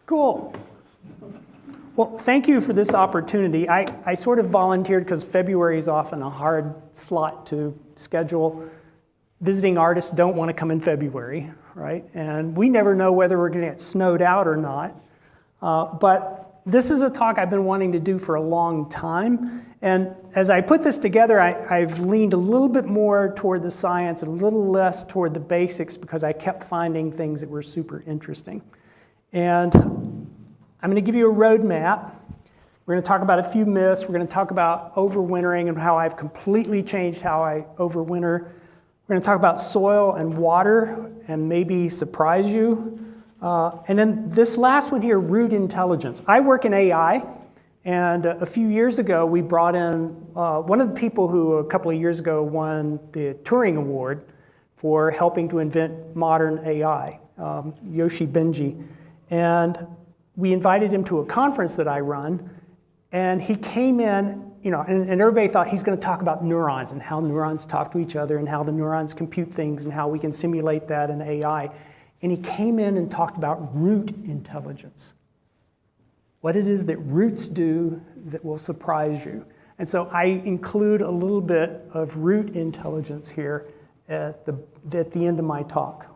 Cool. Well, thank you for this opportunity. I sort of volunteered because February is often a hard slot to schedule. Visiting artists don't want to come in February, right? And we never know whether we're going to get snowed out or not. But this is a talk I've been wanting to do for a long time. And as I put this together, I've leaned a little bit more toward the science, a little less toward the basics, because I kept finding things that were super interesting. And I'm going to give you a roadmap. We're going to talk about a few myths. We're going to talk about overwintering and how I've completely changed how I overwinter. We're going to talk about soil and water and maybe surprise you. And then this last one here, root intelligence. I work in AI, and a few years ago we brought in one of the people who a couple of years ago won the Turing Award for helping to invent modern AI, Yoshi Benji. And we invited him to a conference that I run, and he came in, and everybody thought he's going to talk about neurons and how neurons talk to each other and how the neurons compute things and how we can simulate that in AI. And he came in and talked about root intelligence, what it is that roots do that will surprise you. And so I include a little bit of root intelligence here at the end of my talk.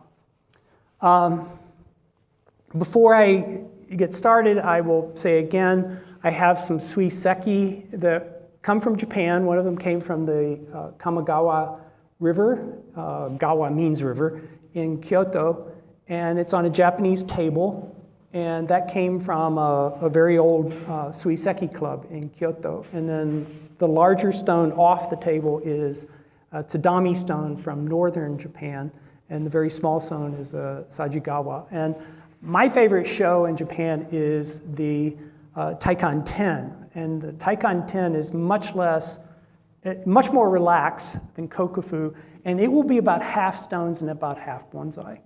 Before I get started, I will say again, I have some suiseki that come from Japan. One of them came from the Kamigawa River, Gawa means river, in Kyoto, and it's on a Japanese table, and that came from a very old suiseki club in Kyoto. And then the larger stone off the table is a Tadami stone from northern Japan, and the very small stone is a Sajigawa. And my favorite show in Japan is the Taikan 10, and the Taikan 10 is much more relaxed than Kokufu, and it will be about half stones and about half bonsai.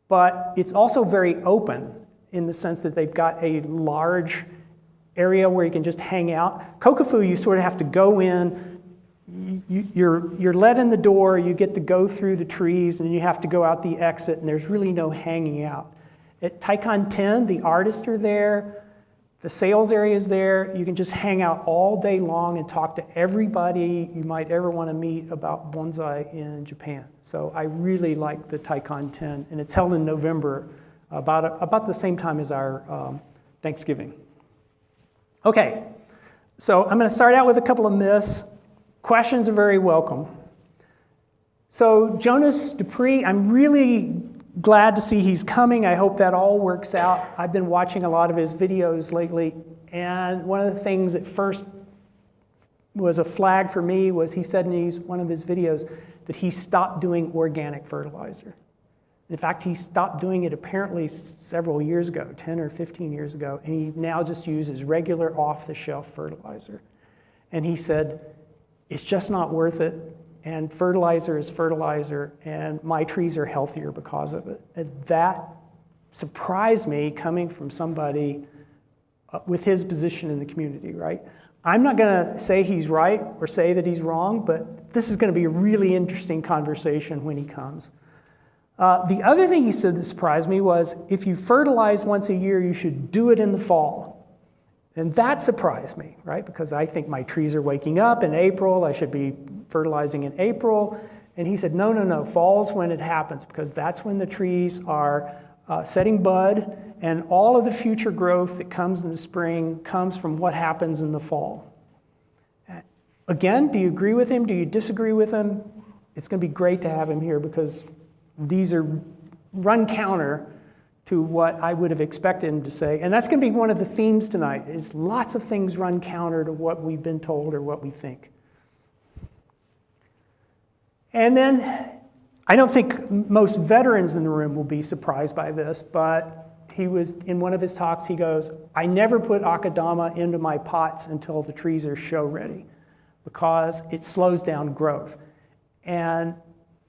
But it's also very open in the sense that they've got a large area where you can just hang out. Kokufu, you sort of have to go in, you're let in the door, you get to go through the trees, and you have to go out the exit, and there's really no hanging out. At Taikan 10, the artists are there, the sales area is there. You can just hang out all day long and talk to everybody you might ever want to meet about bonsai in Japan. So I really like the Taikan 10, and it's held in November, about the same time as our Thanksgiving. Okay, so I'm going to start out with a couple of myths. Questions are very welcome. So Jonas Dupree, I'm really glad to see he's coming. I hope that all works out. I've been watching a lot of his videos lately, and one of the things that first was a flag for me was he said in one of his videos that he stopped doing organic fertilizer. In fact, he stopped doing it apparently several years ago, 10 or 15 years ago, and he now just uses regular off-the-shelf fertilizer. And he said, it's just not worth it. And fertilizer is fertilizer, and my trees are healthier because of it. And that surprised me coming from somebody with his position in the community, right? I'm not going to say he's right or say that he's wrong, but this is going to be a really interesting conversation when he comes. The other thing he said that surprised me was if you fertilize once a year, you should do it in the fall. And that surprised me, right? Because I think my trees are waking up in April. I should be fertilizing in April. And he said, no, fall's when it happens, because that's when the trees are setting bud, and all of the future growth that comes in the spring comes from what happens in the fall. Again, do you agree with him? Do you disagree with him? It's going to be great to have him here, because these are run counter to what I would have expected him to say. And that's going to be one of the themes tonight, is lots of things run counter to what we've been told or what we think. And then, I don't think most veterans in the room will be surprised by this, but he was, in one of his talks, he goes, I never put akadama into my pots until the trees are show ready, because it slows down growth. And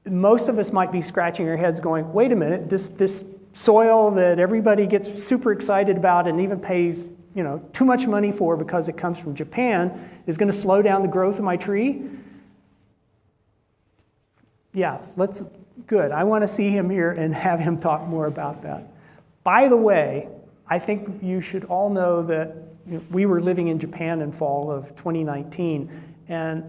most of us might be scratching our heads going, wait a minute, this soil that everybody gets super excited about and even pays too much money for because it comes from Japan is going to slow down the growth of my tree? Yeah, good. I want to see him here and have him talk more about that. By the way, I think you should all know that we were living in Japan in fall of 2019, and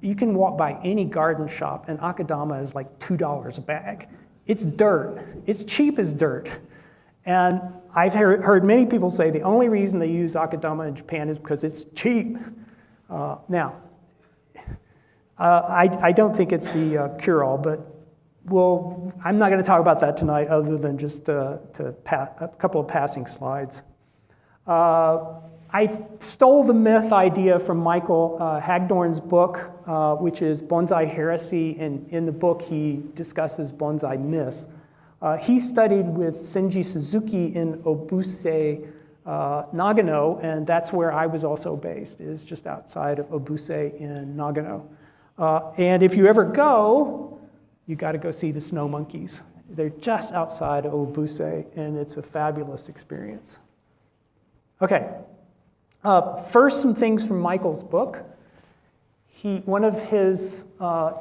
you can walk by any garden shop, and akadama is like $2 a bag. It's dirt. It's cheap as dirt. And I've heard many people say the only reason they use akadama in Japan is because it's cheap. Now, I don't think it's the cure-all, but I'm not going to talk about that tonight other than just a couple of passing slides. I stole the myth idea from Michael Hagdorn's book, which is Bonsai Heresy, and in the book he discusses bonsai myths. He studied with Senji Suzuki in Obuse, Nagano, and that's where I was also based, is just outside of Obuse in Nagano. And if you ever go, you got to go see the snow monkeys. They're just outside of Obuse, and it's a fabulous experience. Okay, first some things from Michael's book. One of his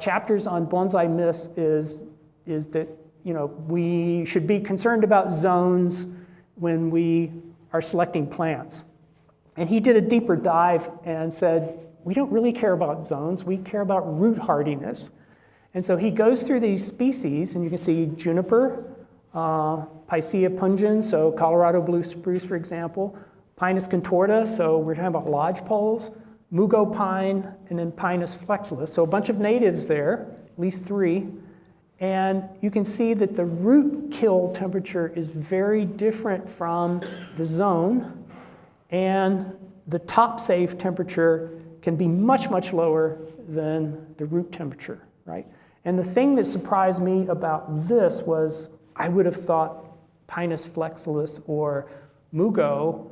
chapters on bonsai myths is that we should be concerned about zones when we are selecting plants. And he did a deeper dive and said, we don't really care about zones, we care about root hardiness. And so he goes through these species, and you can see juniper, Picea pungens, so Colorado blue spruce, for example, Pinus contorta, so we're talking about lodgepoles, mugo pine, and then Pinus flexilis. So a bunch of natives there, at least 3. And you can see that the root kill temperature is very different from the zone, and the top safe temperature can be much, much lower than the root temperature, right? And the thing that surprised me about this was I would have thought Pinus flexilis or mugo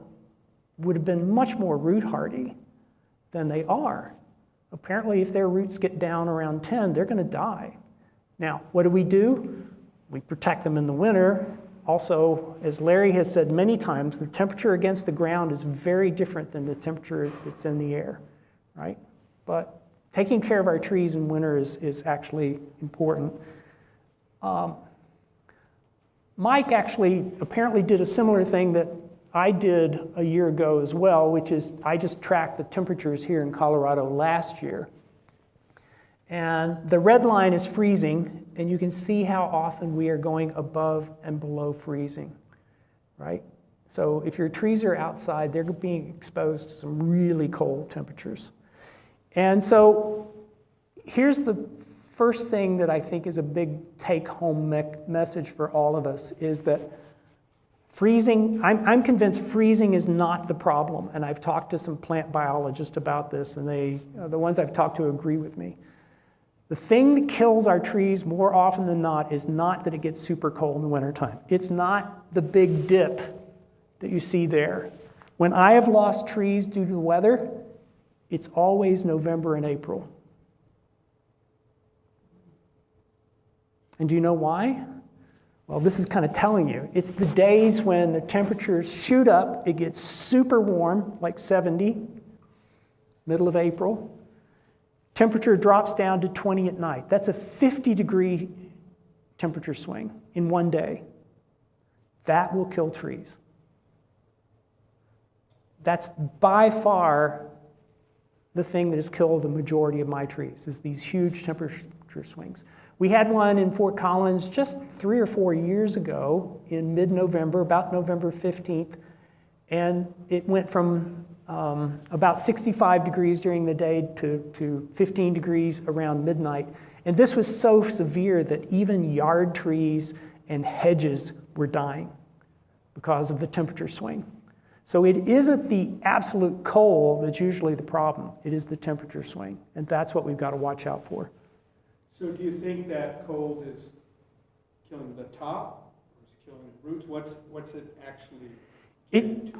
would have been much more root hardy than they are. Apparently, if their roots get down around 10, they're going to die. Now, what do? We protect them in the winter. Also, as Larry has said many times, the temperature against the ground is very different than the temperature that's in the air, right? But taking care of our trees in winter is actually important. Mike actually apparently did a similar thing that I did a year ago as well, which is I just tracked the temperatures here in Colorado last year. And the red line is freezing, and you can see how often we are going above and below freezing, right? So if your trees are outside, they're being exposed to some really cold temperatures. And so here's the first thing that I think is a big take-home message for all of us, is that freezing, I'm convinced freezing is not the problem, and I've talked to some plant biologists about this, and the ones I've talked to agree with me. The thing that kills our trees more often than not is not that it gets super cold in the wintertime. It's not the big dip that you see there. When I have lost trees due to the weather, it's always November and April. And do you know why? Well, this is kind of telling you. It's the days when the temperatures shoot up, it gets super warm, like 70, middle of April. Temperature drops down to 20 at night. That's a 50-degree temperature swing in one day. That will kill trees. That's by far the thing that has killed the majority of my trees, is these huge temperature swings. We had one in Fort Collins just 3 or 4 years ago in mid-November, about November 15th, and it went from about 65 degrees during the day to 15 degrees around midnight. And this was so severe that even yard trees and hedges were dying because of the temperature swing. So it isn't the absolute cold that's usually the problem. It is the temperature swing, and that's what we've got to watch out for. So do you think that cold is killing the top, or is killing the roots? What's it actually?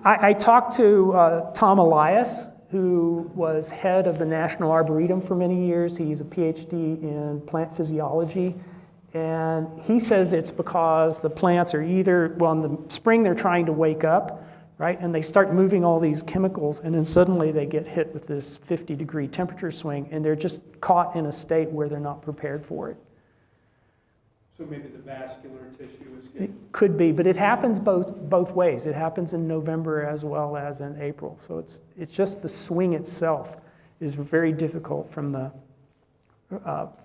I talked to Tom Elias, who was head of the National Arboretum for many years. He's a PhD in plant physiology. And he says it's because the plants are either, well, in the spring they're trying to wake up, right? And they start moving all these chemicals, and then suddenly they get hit with this 50-degree temperature swing, and they're just caught in a state where they're not prepared for it. So maybe the vascular tissue is It getting... could be, but it happens both ways. It happens in November as well as in April. So it's just the swing itself is very difficult from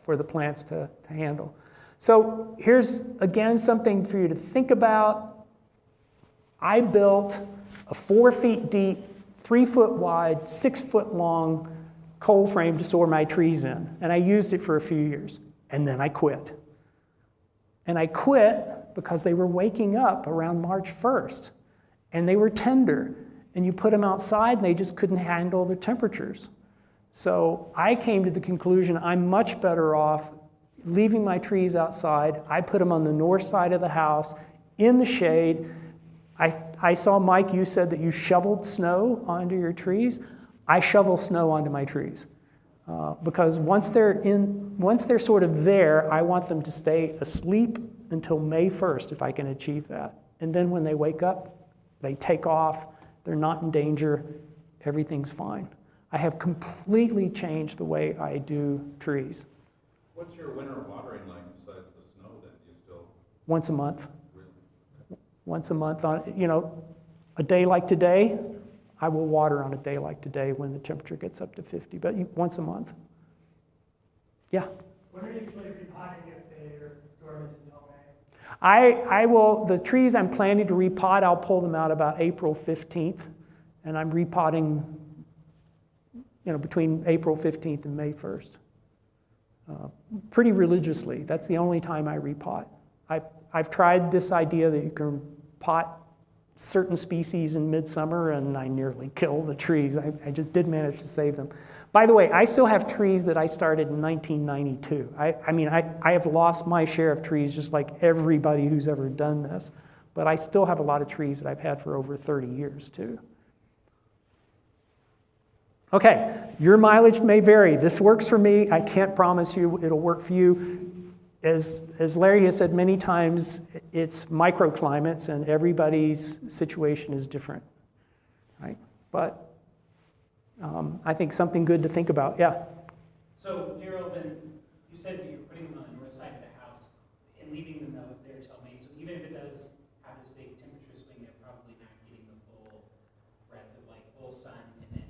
for the plants to handle. So here's, again, something for you to think about. I built a 4 feet deep, 3 foot wide, 6 foot long coal frame to store my trees in. And I used it for a few years. And then I quit. And I quit because they were waking up around March 1st. And they were tender. And you put them outside and they just couldn't handle the temperatures. So I came to the conclusion I'm much better off leaving my trees outside. I put them on the north side of the house in the shade. I saw, Mike, you said that you shoveled snow onto your trees. I shovel snow onto my trees. Because once they're sort of there, I want them to stay asleep until May 1st if I can achieve that. And then when they wake up, they take off, they're not in danger, everything's fine. I have completely changed the way I do trees. What's your winter watering like besides the snow then? Do you still? Once a month. Really? Once a month on, a day like today, I will water on a day like today when the temperature gets up to 50, but once a month. Yeah? When are you usually repotting if they're dormant until May? I will, the trees I'm planning to repot, I'll pull them out about April 15th, and I'm repotting, between April 15th and May 1st. Pretty religiously. That's the only time I repot. I've tried this idea that you can pot certain species in midsummer, and I nearly kill the trees. I just did manage to save them. By the way, I still have trees that I started in 1992. I have lost my share of trees just like everybody who's ever done this, but I still have a lot of trees that I've had for over 30 years too. Okay, your mileage may vary. This works for me. I can't promise you it'll work for you. As Larry has said many times, it's microclimates and everybody's situation is different, right? But I think something good to think about, yeah. So, Darrell, then you said that you're putting them on the north side of the house and leaving them there till May. So even if it does have this big temperature swing, they're probably not getting the full breadth of full sun and then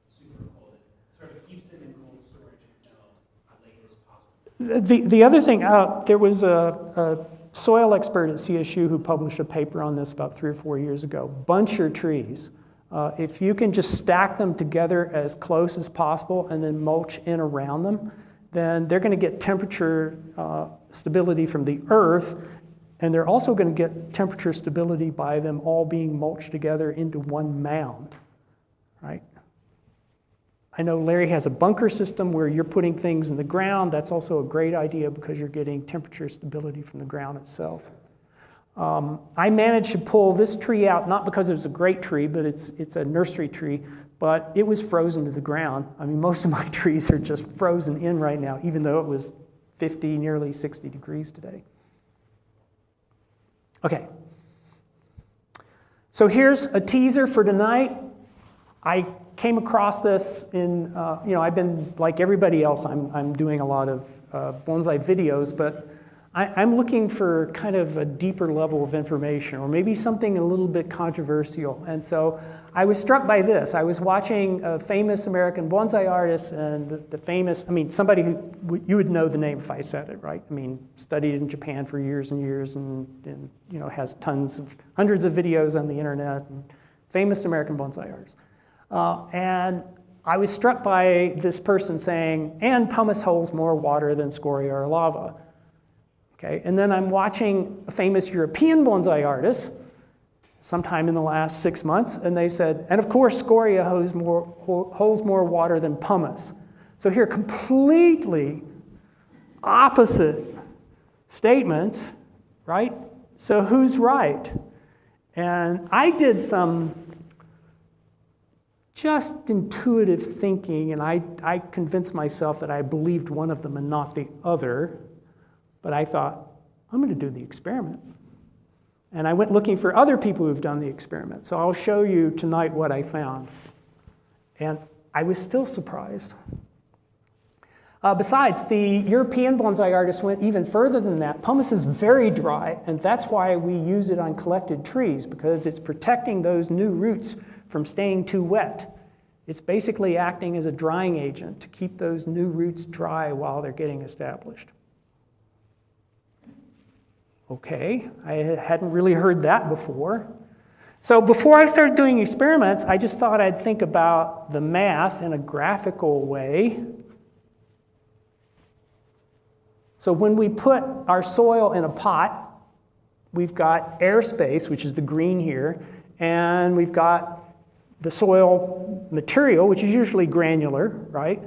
super cold. It sort of keeps them in cold storage until the latest possible. The other thing, there was a soil expert at CSU who published a paper on this about 3 or 4 years ago. Bunch your trees. If you can just stack them together as close as possible and then mulch in around them, then they're going to get temperature stability from the earth, and they're also going to get temperature stability by them all being mulched together into one mound, right? I know Larry has a bunker system where you're putting things in the ground. That's also a great idea because you're getting temperature stability from the ground itself. I managed to pull this tree out, not because it was a great tree, but it's a nursery tree, but it was frozen to the ground. Most of my trees are just frozen in right now, even though it was 50, nearly 60 degrees today. Okay. So here's a teaser for tonight. I came across this in, I've been, like everybody else, I'm doing a lot of bonsai videos, but I'm looking for kind of a deeper level of information, or maybe something a little bit controversial. And so I was struck by this. I was watching a famous American bonsai artist, and the famous, somebody who, you would know the name if I said it, right? Studied in Japan for years and years, and has hundreds of videos on the internet, and famous American bonsai artist. And I was struck by this person saying, and pumice holds more water than scoria or lava. Okay, and then I'm watching a famous European bonsai artist sometime in the last 6 months, and they said, and of course scoria holds more water than pumice. So here, completely opposite statements, right? So who's right? And I did some just intuitive thinking, and I convinced myself that I believed one of them and not the other. But I thought, I'm going to do the experiment. And I went looking for other people who've done the experiment. So I'll show you tonight what I found. And I was still surprised. Besides, the European bonsai artists went even further than that. Pumice is very dry, and that's why we use it on collected trees, because it's protecting those new roots from staying too wet. It's basically acting as a drying agent to keep those new roots dry while they're getting established. Okay, I hadn't really heard that before. So before I started doing experiments, I just thought I'd think about the math in a graphical way. So when we put our soil in a pot, we've got airspace, which is the green here, and we've got the soil material, which is usually granular, right?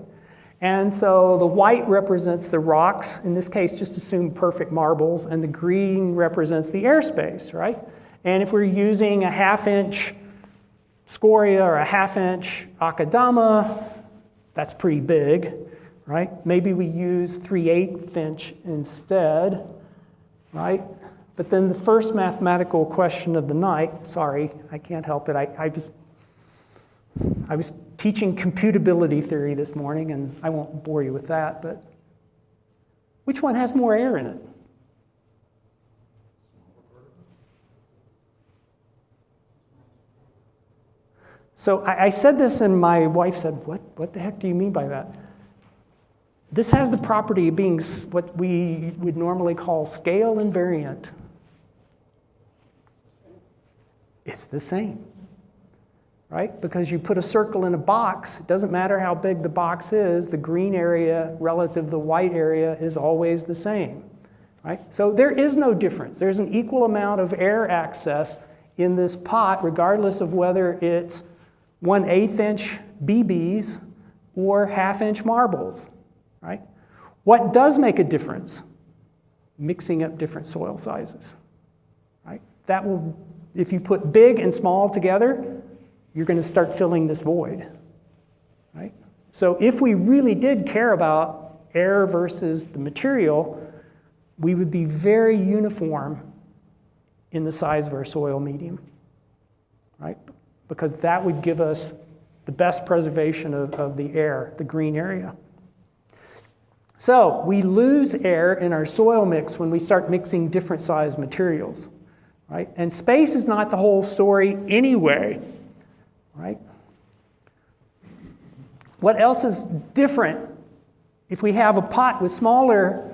And so the white represents the rocks. In this case, just assume perfect marbles, and the green represents the airspace, right? And if we're using a 1/2-inch scoria or a 1/2-inch akadama, that's pretty big, right? Maybe we use 3/8 inch instead, right? But then the first mathematical question of the night, sorry, I can't help it. I was teaching computability theory this morning, and I won't bore you with that, but which one has more air in it? So I said this, and my wife said, what the heck do you mean by that? This has the property of being what we would normally call scale invariant. It's the same, right? Because you put a circle in a box, it doesn't matter how big the box is, the green area relative to the white area is always the same, right? So there is no difference. There's an equal amount of air access in this pot, regardless of whether it's 1/8 inch BBs or 1/2 inch marbles, right? What does make a difference? Mixing up different soil sizes, right? That will, if you put big and small together, you're going to start filling this void, right? So if we really did care about air versus the material, we would be very uniform in the size of our soil medium, right? Because that would give us the best preservation of the air, the green area. So we lose air in our soil mix when we start mixing different size materials, right? And space is not the whole story anyway, right? What else is different if we have a pot with smaller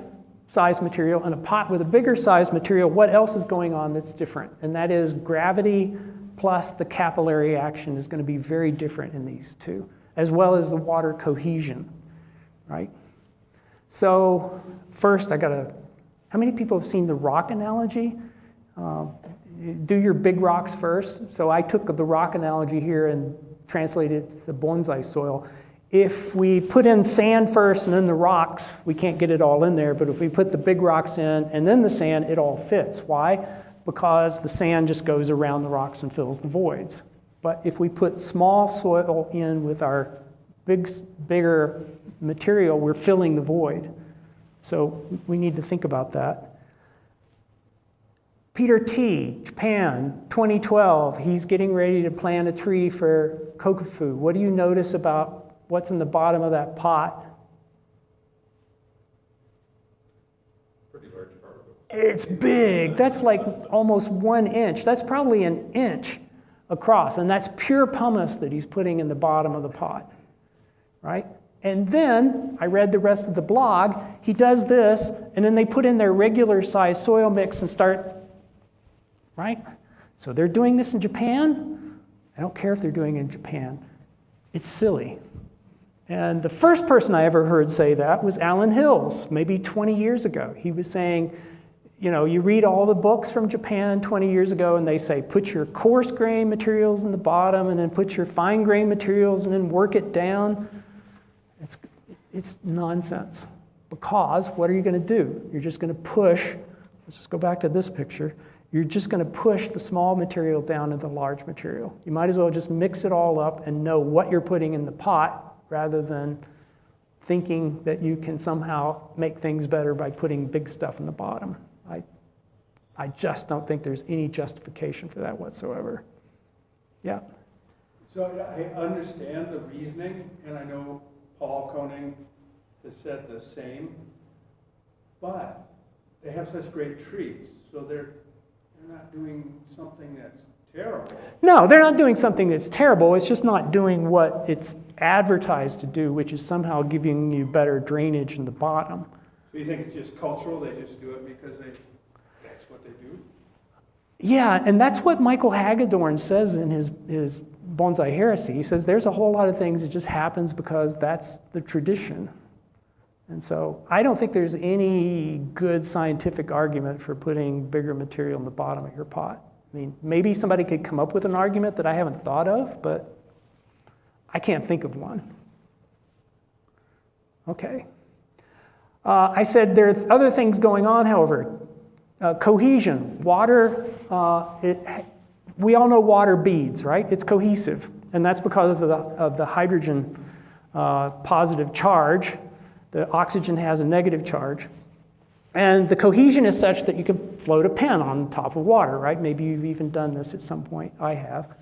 size material and a pot with a bigger size material? What else is going on that's different? And that is gravity plus the capillary action is going to be very different in these two, as well as the water cohesion, right? So first, how many people have seen the rock analogy? Do your big rocks first. So I took the rock analogy here and translated it to bonsai soil. If we put in sand first and then the rocks, we can't get it all in there, but if we put the big rocks in and then the sand, it all fits. Why? Because the sand just goes around the rocks and fills the voids. But if we put small soil in with our bigger material, we're filling the void. So we need to think about that. Peter T., Japan, 2012, he's getting ready to plant a tree for kokufu. What do you notice about what's in the bottom of that pot? Pretty large particles. It's big. That's like almost 1 inch. That's probably an inch across, and that's pure pumice that he's putting in the bottom of the pot, right? And then, I read the rest of the blog, he does this, and then they put in their regular size soil mix and start, right? So they're doing this in Japan. I don't care if they're doing it in Japan. It's silly. And the first person I ever heard say that was Alan Hills, maybe 20 years ago. He was saying, you know, you read all the books from Japan 20 years ago, and they say, put your coarse grain materials in the bottom, and then put your fine grain materials, and then work it down. It's nonsense. Because what are you going to do? You're just going to push, let's just go back to this picture. You're just going to push the small material down into the large material. You might as well just mix it all up and know what you're putting in the pot rather than thinking that you can somehow make things better by putting big stuff in the bottom. I just don't think there's any justification for that whatsoever. Yeah? So I understand the reasoning, and I know Paul Koenig that said the same, but they have such great trees, so they're not doing something that's terrible. No, they're not doing something that's terrible. It's just not doing what it's advertised to do, which is somehow giving you better drainage in the bottom. So you think it's just cultural, they just do it because that's what they do? Yeah, and that's what Michael Hagedorn says in his Bonsai Heresy. He says there's a whole lot of things that just happens because that's the tradition. And so I don't think there's any good scientific argument for putting bigger material in the bottom of your pot. I mean, maybe somebody could come up with an argument that I haven't thought of, but I can't think of one. Okay. I said there are other things going on, however. Cohesion. Water, we all know water beads, right? It's cohesive. And that's because of the hydrogen positive charge. The oxygen has a negative charge. And the cohesion is such that you can float a pen on top of water, right? Maybe you've even done this at some point. I have.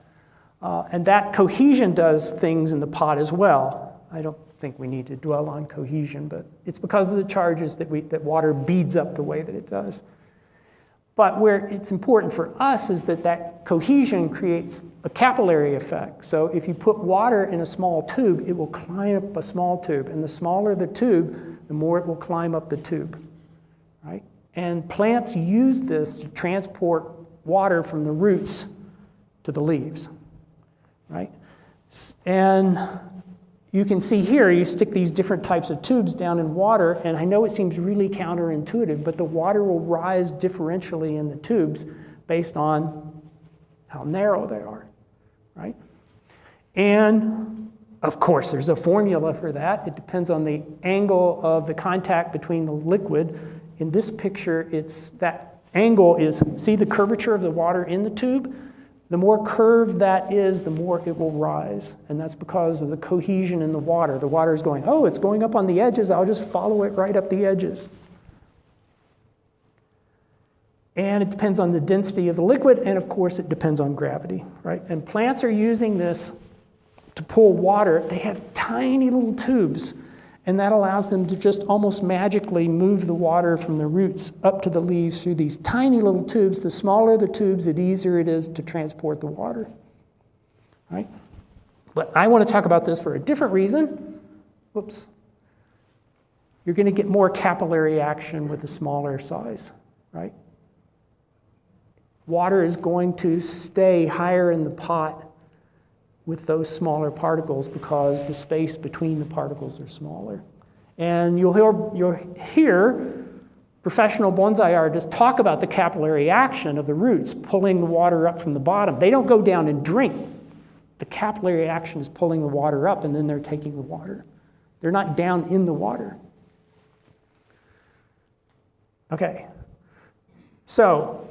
And that cohesion does things in the pot as well. I don't think we need to dwell on cohesion, but it's because of the charges that water beads up the way that it does. But where it's important for us is that cohesion creates a capillary effect. So if you put water in a small tube, it will climb up a small tube. And the smaller the tube, the more it will climb up the tube. Right? And plants use this to transport water from the roots to the leaves. Right? And you can see here, you stick these different types of tubes down in water, and I know it seems really counterintuitive, but the water will rise differentially in the tubes based on how narrow they are, right? And of course, there's a formula for that. It depends on the angle of the contact between the liquid. In this picture, it's that angle is, see the curvature of the water in the tube? The more curved that is, the more it will rise. And that's because of the cohesion in the water. The water is going, oh, it's going up on the edges. I'll just follow it right up the edges. And it depends on the density of the liquid. And of course, it depends on gravity, right? And plants are using this to pull water. They have tiny little tubes. And that allows them to just almost magically move the water from the roots up to the leaves through these tiny little tubes. The smaller the tubes, the easier it is to transport the water. Right? But I want to talk about this for a different reason. Whoops. You're going to get more capillary action with the smaller size. Right? Water is going to stay higher in the pot with those smaller particles because the space between the particles are smaller. And you'll hear professional bonsai artists talk about the capillary action of the roots pulling the water up from the bottom. They don't go down and drink. The capillary action is pulling the water up, and then they're taking the water. They're not down in the water. Okay. So,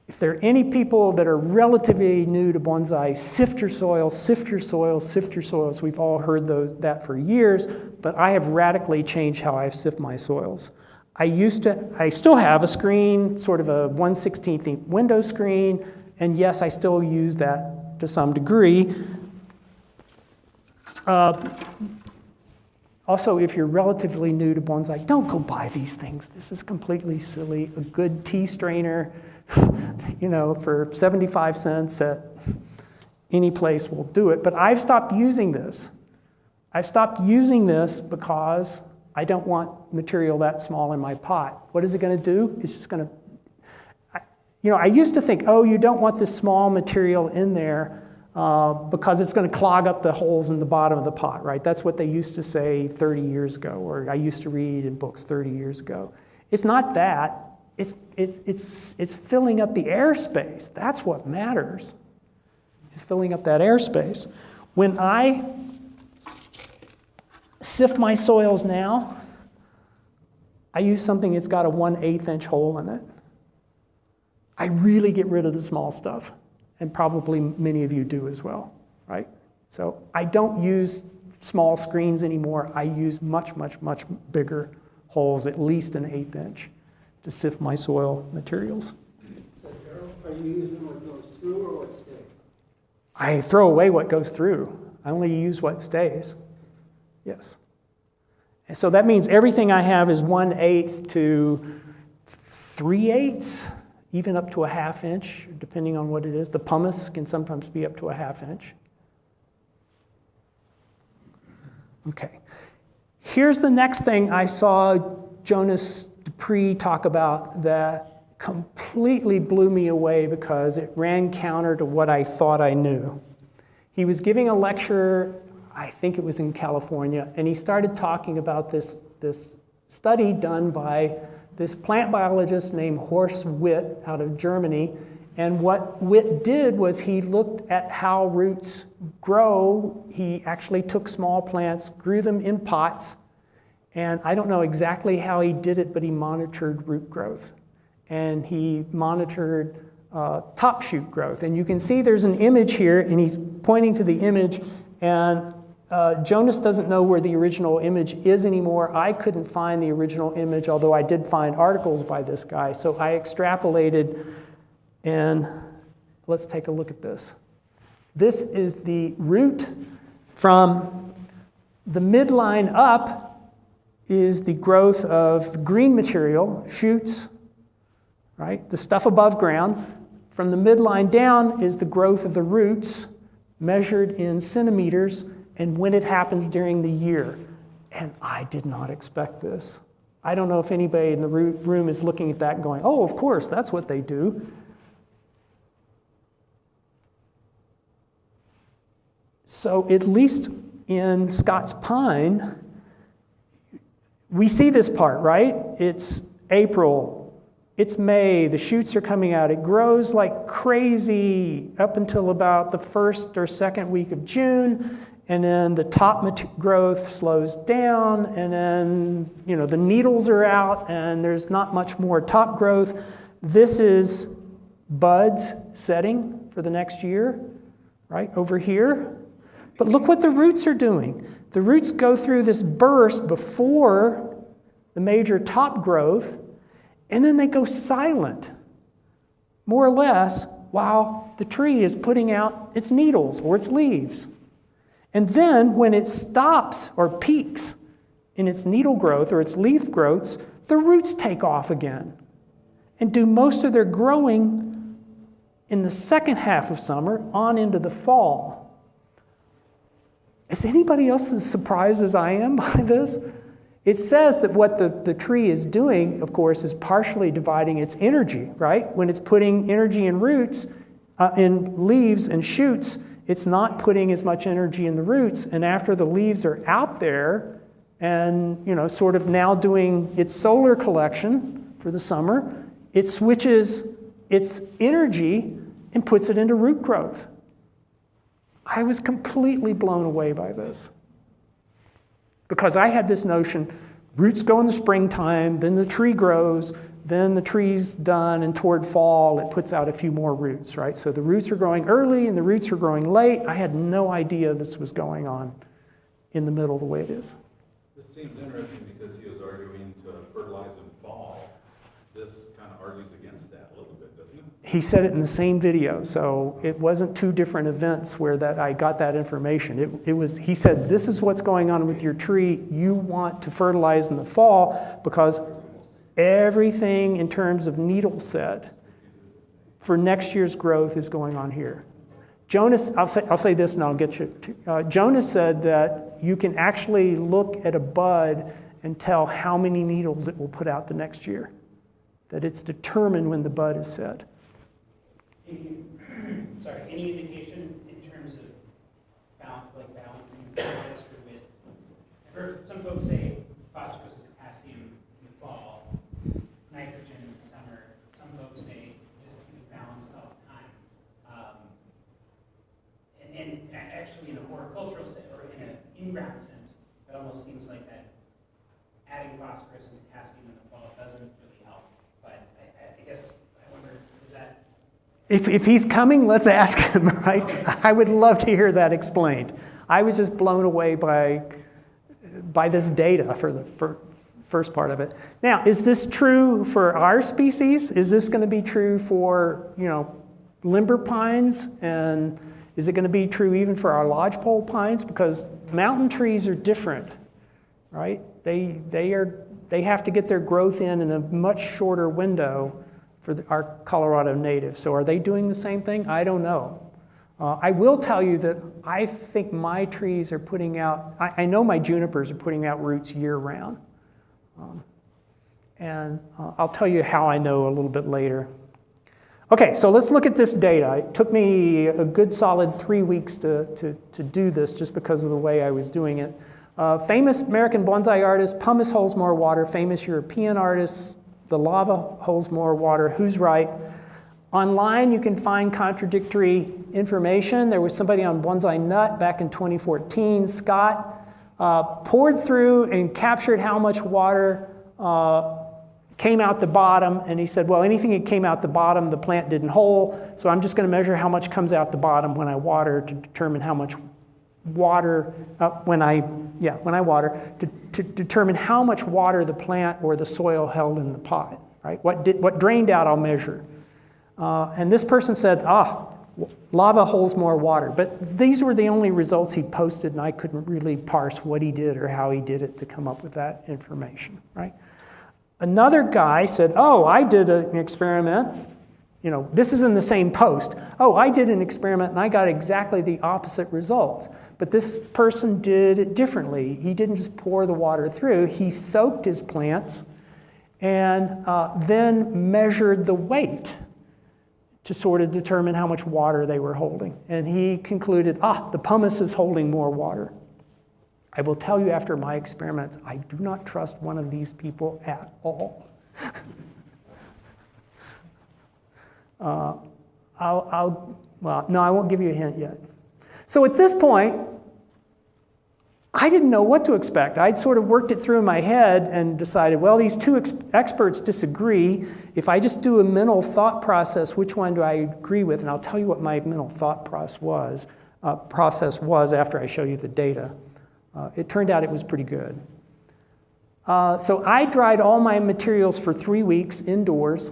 if there are any people that are relatively new to bonsai, sift your soil, sift your soil, sift your soils. We've all heard that for years, but I have radically changed how I sift my soils. I still have a screen, sort of a 1/16 inch window screen, and yes, I still use that to some degree. Also, if you're relatively new to bonsai, don't go buy these things. This is completely silly. A good tea strainer, for 75 cents at any place will do it. But I've stopped using this. I've stopped using this because I don't want material that small in my pot. What is it going to do? It's just going to, I used to think, you don't want this small material in there because it's going to clog up the holes in the bottom of the pot, right? That's what they used to say 30 years ago, or I used to read in books 30 years ago. It's not that. It's filling up the airspace. That's what matters. It's filling up that airspace. When I sift my soils now, I use something that's got a 1/8 inch hole in it. I really get rid of the small stuff, and probably many of you do as well, right? So I don't use small screens anymore. I use much, much, much bigger holes, at least an 1/8 inch. To sift my soil materials. So, Darrell, are you using what goes through or what stays? I throw away what goes through. I only use what stays. Yes. So that means everything I have is 1/8 to 3/8, even up to a 1/2 inch, depending on what it is. The pumice can sometimes be up to a 1/2 inch. Okay. Here's the next thing I saw Jonas Dupree talk about that completely blew me away because it ran counter to what I thought I knew. He was giving a lecture, I think it was in California, and he started talking about this study done by this plant biologist named Horst Witt out of Germany. And what Witt did was he looked at how roots grow. He actually took small plants, grew them in pots, and I don't know exactly how he did it, but he monitored root growth. And he monitored top shoot growth. And you can see there's an image here, and he's pointing to the image, and Jonas doesn't know where the original image is anymore. I couldn't find the original image, although I did find articles by this guy. So I extrapolated, and let's take a look at this. This is the root from the midline up is the growth of green material, shoots, right? The stuff above ground. From the midline down is the growth of the roots, measured in centimeters, and when it happens during the year. And I did not expect this. I don't know if anybody in the room is looking at that and going, oh, of course, that's what they do. So at least in Scots pine, we see this part, right? It's April, it's May, the shoots are coming out. It grows like crazy up until about the 1st or 2nd week of June, and then the top growth slows down, and then the needles are out, and there's not much more top growth. This is buds setting for the next year, right over here. But look what the roots are doing. The roots go through this burst before the major top growth, and then they go silent, more or less, while the tree is putting out its needles or its leaves. And then when it stops or peaks in its needle growth or its leaf growths, the roots take off again and do most of their growing in the second half of summer on into the fall. Is anybody else as surprised as I am by this? It says that what the tree is doing, of course, is partially dividing its energy, right? When it's putting energy in roots, in leaves and shoots, it's not putting as much energy in the roots. And after the leaves are out there and, sort of now doing its solar collection for the summer, it switches its energy and puts it into root growth. I was completely blown away by this. Because I had this notion, roots go in the springtime, then the tree grows, then the tree's done, and toward fall it puts out a few more roots, right? So the roots are growing early and the roots are growing late. I had no idea this was going on in the middle the way it is. This seems interesting because he was arguing to fertilize in fall. This kind of argues against that a little bit, doesn't it? He said it in the same video, so it wasn't two different events where I got that information. It was, he said, this is what's going on with your tree. You want to fertilize in the fall because everything in terms of needle set for next year's growth is going on here. Jonas, I'll say this and I'll get you. Jonas said that you can actually look at a bud and tell how many needles it will put out the next year. That it's determined when the bud is set. Any indication in terms of balancing phosphorus with? I've heard some folks say phosphorus and potassium in the fall, nitrogen in the summer. Some folks say just keep it balanced all the time. And actually, in a horticultural sense or in an in-ground sense, it almost seems like that adding phosphorus and potassium in the fall doesn't really help. But I guess I wonder, is that? If he's coming, let's ask him, right? Okay. I would love to hear that explained. I was just blown away by this data for the first part of it. Now, is this true for our species? Is this going to be true for, limber pines? And is it going to be true even for our lodgepole pines? Because mountain trees are different right? They have to get their growth in a much shorter window for our Colorado natives. So are they doing the same thing? I don't know. I will tell you that I think my trees are putting out, I know my junipers are putting out roots year round. And I'll tell you how I know a little bit later. Okay, so let's look at this data. It took me a good solid 3 weeks to do this just because of the way I was doing it. Famous American bonsai artist, pumice holds more water. Famous European artists, the lava holds more water. Who's right? Online, you can find contradictory information. There was somebody on Bonsai Nut back in 2014, Scott, poured through and captured how much water came out the bottom, and he said, well, anything that came out the bottom, the plant didn't hold, so I'm just going to measure how much comes out the bottom when I water to determine how much water, when I water, to determine how much water the plant or the soil held in the pot, right? What drained out, I'll measure. And this person said, lava holds more water. But these were the only results he posted, and I couldn't really parse what he did or how he did it to come up with that information, right? Another guy said, I did an experiment. This is in the same post. I did an experiment and I got exactly the opposite results. But this person did it differently. He didn't just pour the water through. He soaked his plants and then measured the weight to sort of determine how much water they were holding. And he concluded, the pumice is holding more water. I will tell you after my experiments, I do not trust one of these people at all. No, I won't give you a hint yet. So at this point, I didn't know what to expect. I'd sort of worked it through in my head and decided, well, these two experts disagree. If I just do a mental thought process, which one do I agree with? And I'll tell you what my mental thought process was after I show you the data. It turned out it was pretty good. So I dried all my materials for 3 weeks indoors,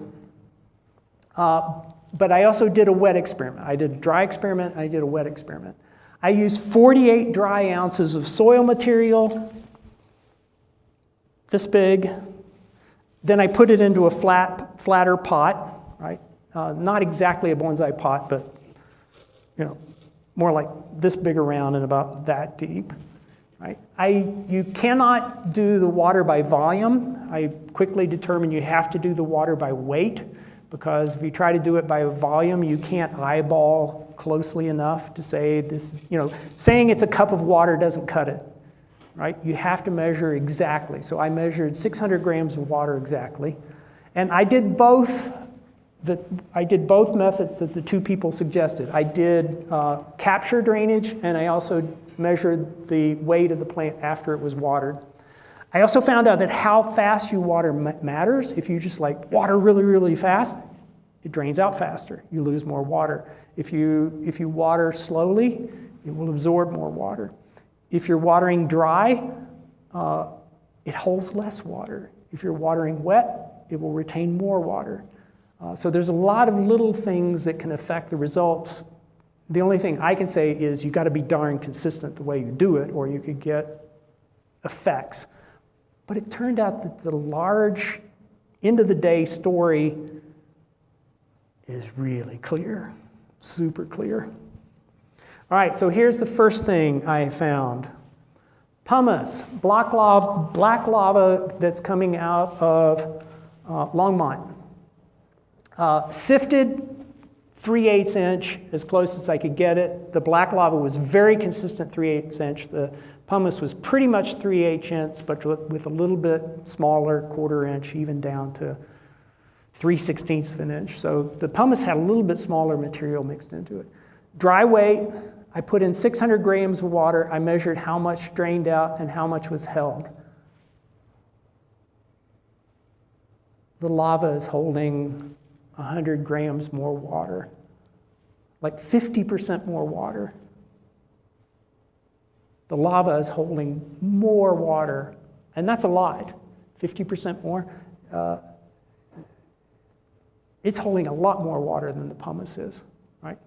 but I also did a wet experiment. I did a dry experiment, and I did a wet experiment. I used 48 dry ounces of soil material, this big. Then I put it into a flatter pot, right? Not exactly a bonsai pot, but more like this big around and about that deep. Right? You cannot do the water by volume. I quickly determined you have to do the water by weight, because if you try to do it by volume, you can't eyeball closely enough to say this, saying it's a cup of water doesn't cut it, right? You have to measure exactly. So I measured 600 grams of water exactly. And I did both methods that the two people suggested. I did capture drainage, and I also measured the weight of the plant after it was watered. I also found out that how fast you water matters. If you just water really, really fast, it drains out faster. You lose more water. If you water slowly, it will absorb more water. If you're watering dry, it holds less water. If you're watering wet, it will retain more water. So there's a lot of little things that can affect the results. The only thing I can say is you got to be darn consistent the way you do it, or you could get effects. But it turned out that the large end of the day story is really clear, super clear. All right, so here's the first thing I found. Pumice, black lava that's coming out of Longmont. Sifted 3/8 inch, as close as I could get it. The black lava was very consistent 3/8 inch. The pumice was pretty much 3/8 inch, but with a little bit smaller 1/4 inch, even down to 3/16 of an inch. So the pumice had a little bit smaller material mixed into it. Dry weight, I put in 600 grams of water. I measured how much drained out and how much was held. The lava is holding 100 grams more water, like 50% more water. The lava is holding more water, and that's a lot, 50% more. It's holding a lot more water than the pumice is, right?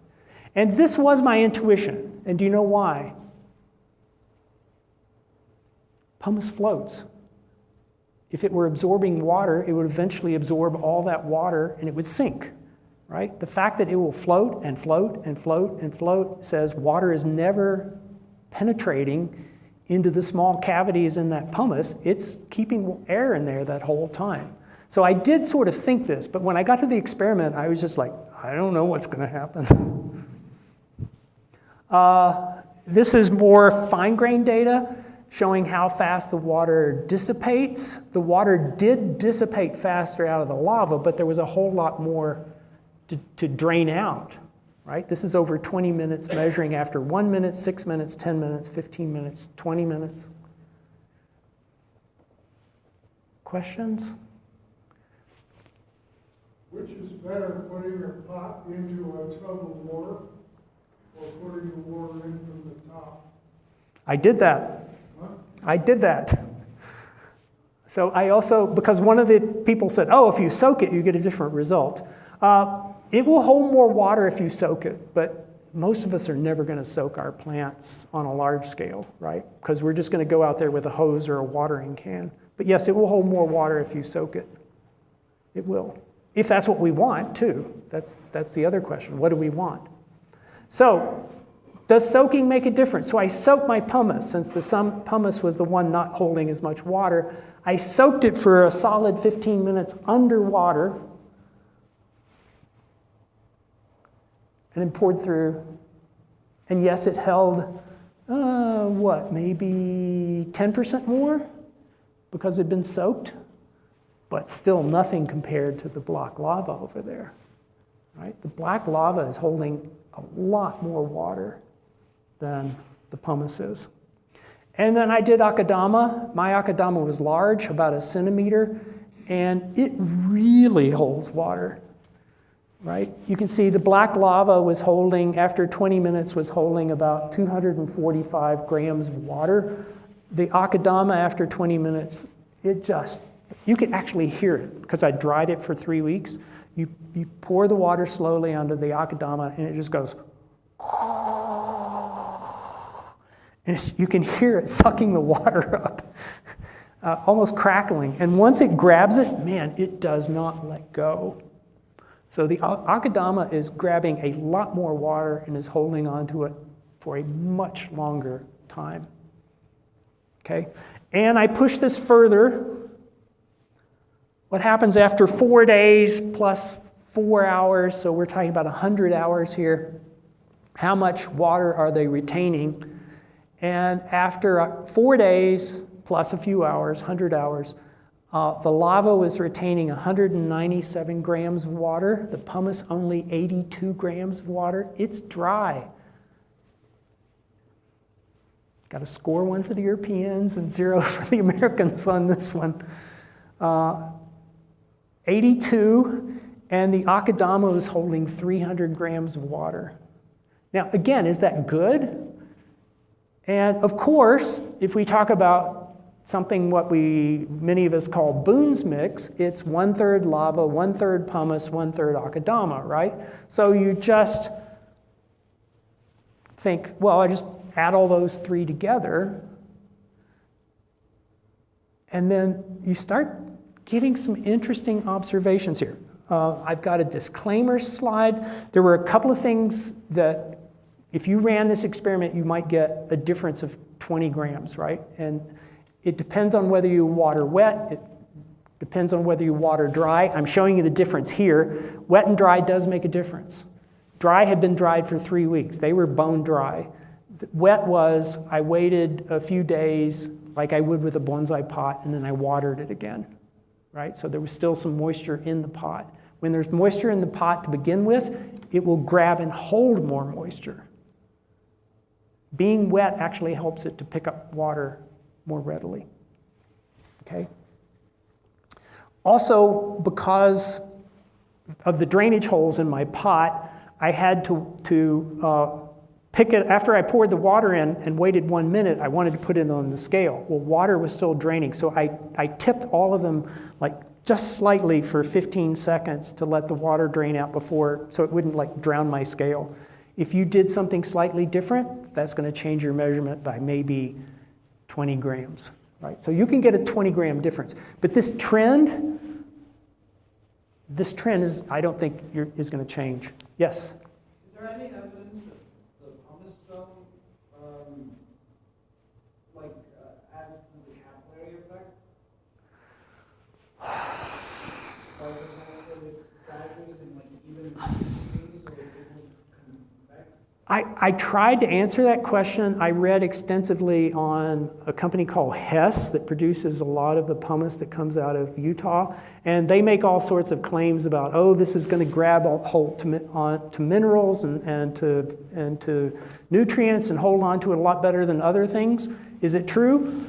And this was my intuition, and do you know why? Pumice floats. If it were absorbing water, it would eventually absorb all that water and it would sink, right? The fact that it will float and float and float and float says water is never penetrating into the small cavities in that pumice. It's keeping air in there that whole time. So I did sort of think this, but when I got to the experiment, I was just like, I don't know what's going to happen. This is more fine-grained data showing how fast the water dissipates. The water did dissipate faster out of the lava, but there was a whole lot more to drain out, right? This is over 20 minutes measuring after 1 minute, 6 minutes, 10 minutes, 15 minutes, 20 minutes. Questions? Which is better, putting a pot into a tub of water or putting the water in from the top? I did that. Huh? I did that. So I also, because one of the people said, oh, if you soak it, you get a different result. It will hold more water if you soak it, but most of us are never going to soak our plants on a large scale, right? Because we're just going to go out there with a hose or a watering can. But yes, it will hold more water if you soak it. It will. If that's what we want, too. That's the other question. What do we want? So, does soaking make a difference? So I soaked my pumice, since the pumice was the one not holding as much water. I soaked it for a solid 15 minutes underwater, and then poured through. And yes, it held, maybe 10% more because it had been soaked, but still nothing compared to the black lava over there, right? The black lava is holding a lot more water than the pumice is. And then I did akadama. My akadama was large, about 1 centimeter, and it really holds water, right? You can see the black lava was holding, after 20 minutes, was holding about 245 grams of water. The akadama, after 20 minutes, you could actually hear it, because I dried it for 3 weeks. You pour the water slowly onto the akadama, and it just goes, and you can hear it sucking the water up, almost crackling. And once it grabs it, man, it does not let go. So the akadama is grabbing a lot more water and is holding onto it for a much longer time. Okay? And I push this further. What happens after 4 days plus 4 hours, so we're talking about 100 hours here, how much water are they retaining? And after 4 days plus a few hours, 100 hours, the lava was retaining 197 grams of water. The pumice only 82 grams of water. It's dry. Got to score 1 for the Europeans and 0 for the Americans on this one. 82, and the akadama was holding 300 grams of water. Now, again, is that good? And of course, if we talk about something what many of us call Boone's mix, it's 1/3 lava, 1/3 pumice, 1/3 akadama, right? So you just think, well, I just add all those 3 together, and then you start getting some interesting observations here. I've got a disclaimer slide. There were a couple of things that if you ran this experiment, you might get a difference of 20 grams, right? And it depends on whether you water wet. It depends on whether you water dry. I'm showing you the difference here. Wet and dry does make a difference. Dry had been dried for 3 weeks. They were bone dry. Wet was, I waited a few days like I would with a bonsai pot, and then I watered it again, right? So there was still some moisture in the pot. When there's moisture in the pot to begin with, it will grab and hold more moisture. Being wet actually helps it to pick up water more readily, okay? Also, because of the drainage holes in my pot, I had to pick it, after I poured the water in and waited 1 minute, I wanted to put it on the scale. Well, water was still draining, so I tipped all of them like just slightly for 15 seconds to let the water drain out before, so it wouldn't like drown my scale. If you did something slightly different, that's going to change your measurement by maybe 20 grams. right? So you can get a 20-gram difference. But this trend is, I don't think is going to change. Yes? Is there any evidence that the pumice stone, adds to the capillary effect? Or the fact that it's diagonals and even so it's able to convex? I tried to answer that question. I read extensively on a company called Hess that produces a lot of the pumice that comes out of Utah. And they make all sorts of claims about, oh, this is going to grab a hold to minerals and to nutrients and hold on to it a lot better than other things. Is it true?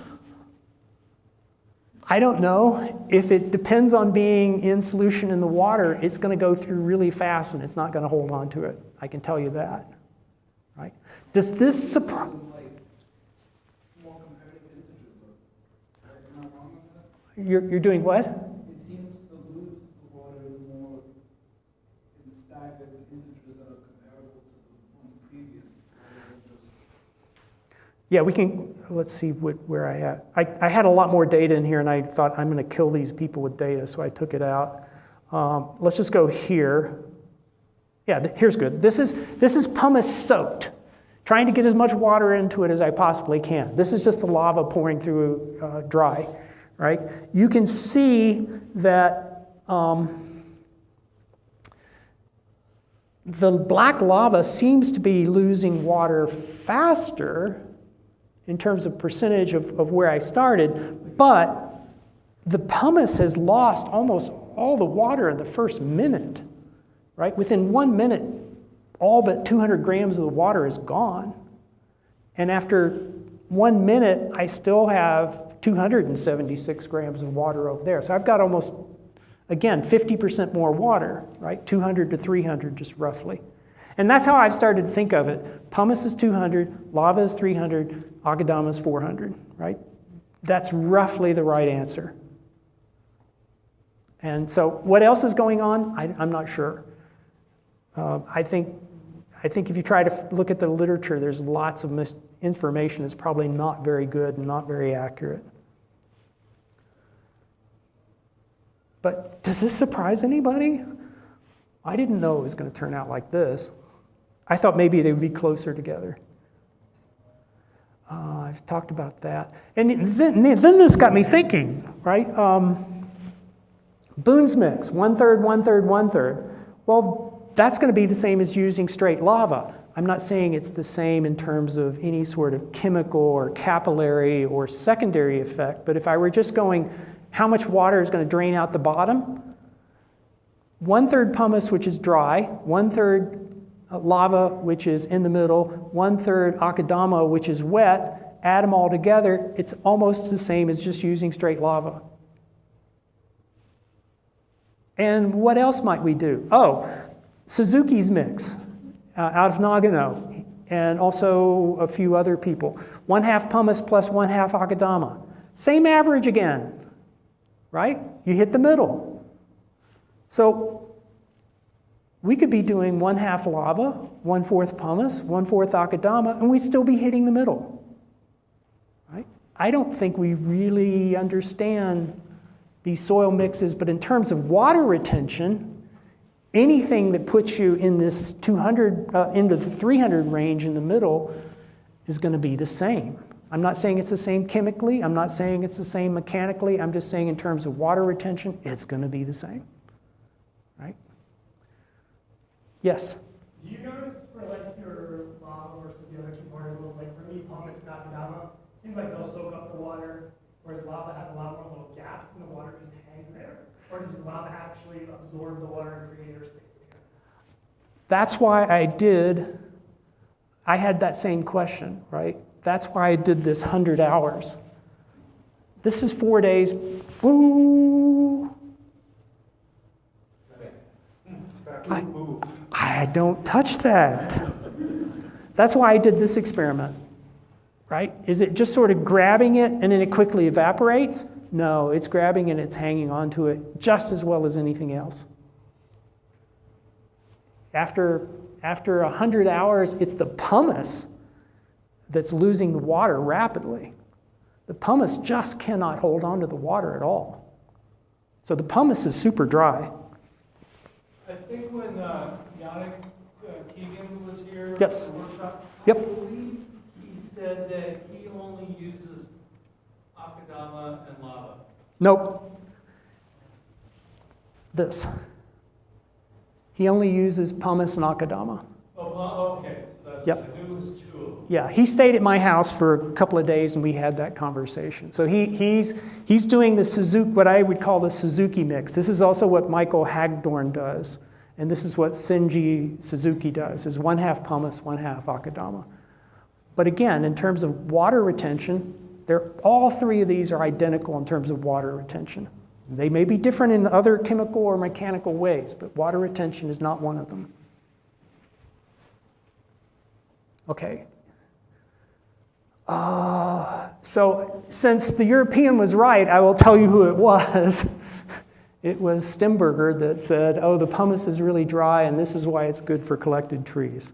I don't know. If it depends on being in solution in the water, it's going to go through really fast and it's not going to hold on to it. I can tell you that. Right? Does this surprise? More competitive vintages, am I wrong on that? You're doing what? It seems to lose the water more in staggered vintages that are comparable to the ones previous, rather than just. Yeah, we can, let's see where I had. I had a lot more data in here and I thought I'm going to kill these people with data, so I took it out. Let's just go here. Yeah, here's good. This is pumice soaked, trying to get as much water into it as I possibly can. This is just the lava pouring through dry, right? You can see that the black lava seems to be losing water faster in terms of percentage of where I started, but the pumice has lost almost all the water in the first minute. Right? Within 1 minute, all but 200 grams of the water is gone. And after 1 minute, I still have 276 grams of water over there. So I've got almost, again, 50% more water, right? 200 to 300, just roughly. And that's how I've started to think of it. Pumice is 200, lava is 300, Akadama is 400, right? That's roughly the right answer. And so what else is going on? I'm not sure. I think if you try to look at the literature, there's lots of information that's probably not very good and not very accurate. But does this surprise anybody? I didn't know it was going to turn out like this. I thought maybe they would be closer together. I've talked about that. And then this got me thinking, right? Boone's mix, 1/3, 1/3, 1/3. Well, that's going to be the same as using straight lava. I'm not saying it's the same in terms of any sort of chemical or capillary or secondary effect, but if I were just going, how much water is going to drain out the bottom? 1/3 pumice, which is dry, 1/3 lava, which is in the middle, 1/3 Akadama, which is wet, add them all together, it's almost the same as just using straight lava. And what else might we do? Oh, Suzuki's mix out of Nagano, and also a few other people. 1/2 pumice plus 1/2 Akadama. Same average again, right? You hit the middle. So we could be doing 1/2 lava, 1/4 pumice, 1/4 Akadama, and we'd still be hitting the middle, right? I don't think we really understand these soil mixes, but in terms of water retention, anything that puts you in this 200, into the 300 range in the middle is going to be the same. I'm not saying it's the same chemically. I'm not saying it's the same mechanically. I'm just saying in terms of water retention, it's going to be the same, right? Yes? Do you notice for your lava versus the other two particles, for me, pumice and Akadama, it seems like they'll soak up the water, whereas lava has a lot more little gaps and the water just hangs there? Or does lava actually absorb the water and create air space again? That's why I had that same question, right? That's why I did this 100 hours. This is 4 days. Woo! I don't touch that. That's why I did this experiment, right? Is it just sort of grabbing it and then it quickly evaporates? No, it's grabbing and it's hanging onto it just as well as anything else. After 100 hours, it's the pumice that's losing the water rapidly. The pumice just cannot hold on to the water at all. So the pumice is super dry. I think when Yannick Keegan was here Yes. at the workshop, Yep. I believe he said that he only uses akadama and lava. Nope. This. He only uses pumice and akadama. Oh, okay, so that's, Yep. I knew it was two of them. Yeah, he stayed at my house for a couple of days and we had that conversation. So he's doing the Suzuki, what I would call the Suzuki mix. This is also what Michael Hagdorn does. And this is what Shinji Suzuki does, is 1/2 pumice, 1/2 akadama. But again, in terms of water retention, all three of these are identical in terms of water retention. They may be different in other chemical or mechanical ways, but water retention is not one of them. Okay. So since the European was right, I will tell you who it was. It was Stemberger that said, oh, the pumice is really dry and this is why it's good for collected trees.